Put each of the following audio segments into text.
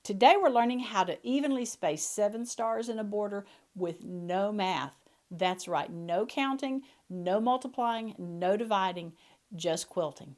Today we're learning how to evenly space 7 stars in a border with no math. That's right, no counting, no multiplying, no dividing, just quilting.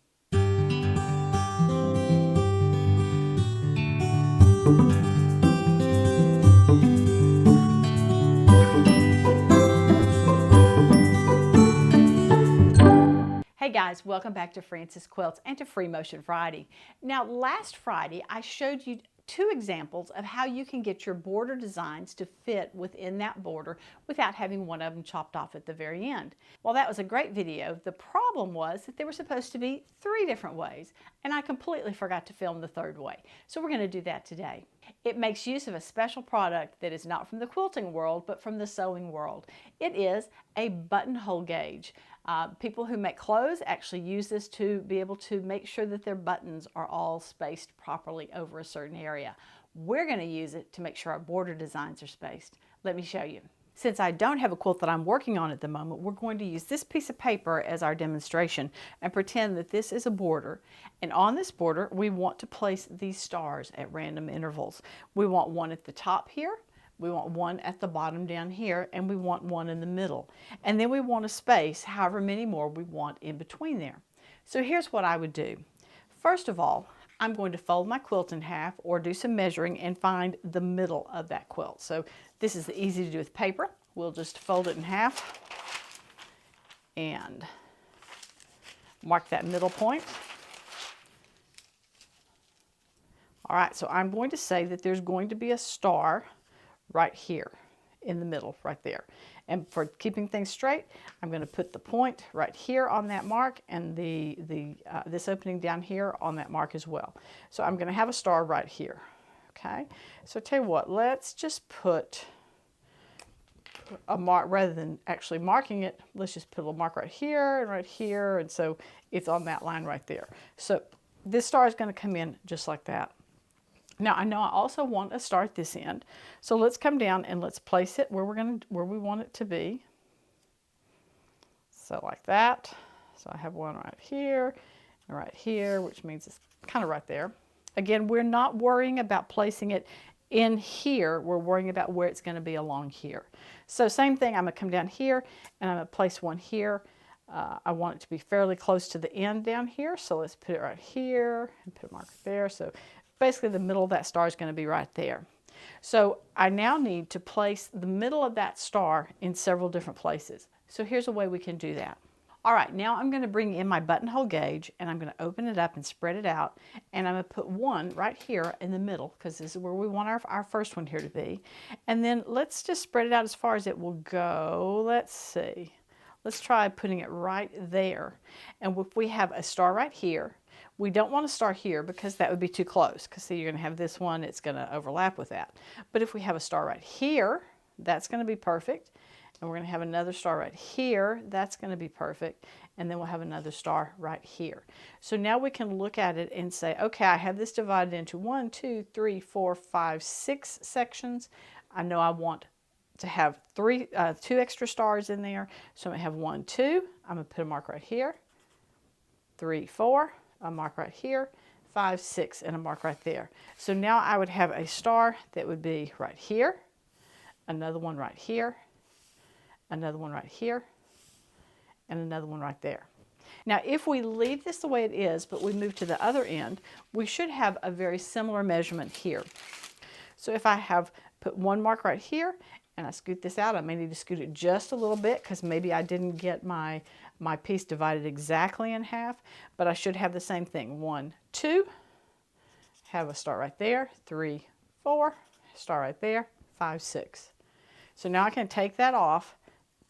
Hey guys, welcome back to Frances Quilts and to Free Motion Friday. Now last Friday I showed you 2 examples of how you can get your border designs to fit within that border without having one of them chopped off at the very end. Well, that was a great video. The problem was that there were supposed to be 3 different ways, and I completely forgot to film the 3rd way. So we're going to do that today. It makes use of a special product that is not from the quilting world, but from the sewing world. It is a buttonhole gauge. People who make clothes actually use this to be able to make sure that their buttons are all spaced properly over a certain area. We're going to use it to make sure our border designs are spaced. Let me show you. Since I don't have a quilt that I'm working on at the moment, we're going to use this piece of paper as our demonstration and pretend that this is a border. And on this border, we want to place these stars at random intervals. We want one at the top here. We want one at the bottom down here, and we want one in the middle. And then we want a space, however many more we want in between there. So here's what I would do. First of all, I'm going to fold my quilt in half or do some measuring and find the middle of that quilt. So this is easy to do with paper. We'll just fold it in half and mark that middle point. All right, so I'm going to say that there's going to be a star right here in the middle, right there. And for keeping things straight, I'm going to put the point right here on that mark and this opening down here on that mark as well. So I'm going to have a star right here. Okay, so tell you what, let's just put a mark rather than actually marking it. Let's just put a little mark right here, and so it's on that line right there. So this star is going to come in just like that. Now I know I also want a star at this end, so let's come down and let's place it where we want it to be. So like that. So I have one right here and right here, which means it's kind of right there. Again, we're not worrying about placing it in here. We're worrying about where it's going to be along here. So same thing. I'm going to come down here and I'm going to place one here. I want it to be fairly close to the end down here, so let's put it right here and put a marker there. So basically the middle of that star is going to be right there. So I now need to place the middle of that star in several different places. So here's a way we can do that. All right, now I'm going to bring in my buttonhole gauge and I'm going to open it up and spread it out, and I'm going to put one right here in the middle because this is where we want our first one here to be. And then let's just spread it out as far as it will go. Let's see. Let's try putting it right there. And if we have a star right here, we don't want to start here because that would be too close, because see, you're going to have this one, it's going to overlap with that. But if we have a star right here, that's going to be perfect. And we're going to have another star right here, that's going to be perfect. And then we'll have another star right here. So now we can look at it and say, okay, I have this divided into 1, 2, 3, 4, 5, 6 sections. I know I want to have 2 extra stars in there. So I'm going to have 1, 2, I'm going to put a mark right here, 3, 4, a mark right here, 5, 6, and a mark right there. So now I would have a star that would be right here, another one right here, another one right here, and another one right there. Now if we leave this the way it is, but we move to the other end, we should have a very similar measurement here. So if I have put one mark right here, and I scoot this out, I may need to scoot it just a little bit because maybe I didn't get my piece divided exactly in half, but I should have the same thing. 1, 2, have a star right there, 3, 4, star right there, 5, 6. So now I can take that off,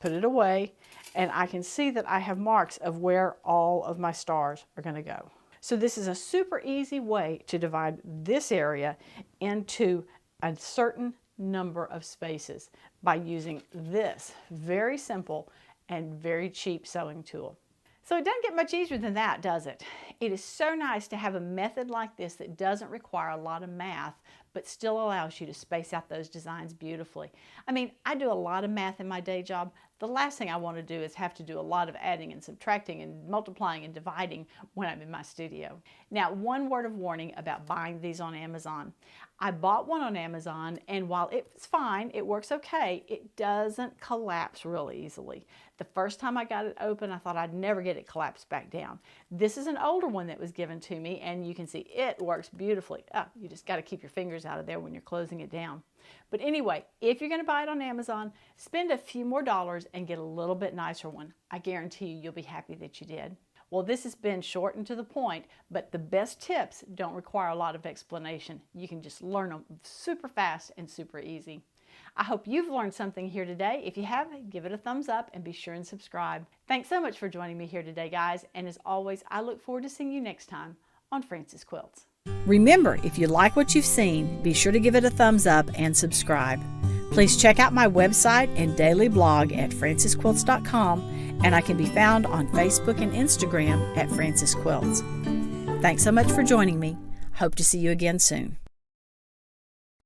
put it away, and I can see that I have marks of where all of my stars are going to go. So this is a super easy way to divide this area into a certain number of spaces by using this very simple and very cheap sewing tool. So it doesn't get much easier than that, does it? It is so nice to have a method like this that doesn't require a lot of math, but still allows you to space out those designs beautifully. I mean, I do a lot of math in my day job. The last thing I want to do is have to do a lot of adding and subtracting and multiplying and dividing when I'm in my studio. Now, one word of warning about buying these on Amazon. I bought one on Amazon, and while it's fine, it works okay, it doesn't collapse real easily. The first time I got it open, I thought I'd never get it collapsed back down. This is an older one that was given to me, and you can see it works beautifully. Oh, you just got to keep your fingers out of there when you're closing it down. But anyway, if you're going to buy it on Amazon, spend a few more dollars and get a little bit nicer one. I guarantee you'll be happy that you did. Well, this has been short and to the point, but the best tips don't require a lot of explanation. You can just learn them super fast and super easy. I hope you've learned something here today. If you have, give it a thumbs up and be sure and subscribe. Thanks so much for joining me here today, guys. And as always, I look forward to seeing you next time on Frances Quilts. Remember, if you like what you've seen, be sure to give it a thumbs up and subscribe. Please check out my website and daily blog at francesquilts.com, and I can be found on Facebook and Instagram at Frances Quilts. Thanks so much for joining me. Hope to see you again soon.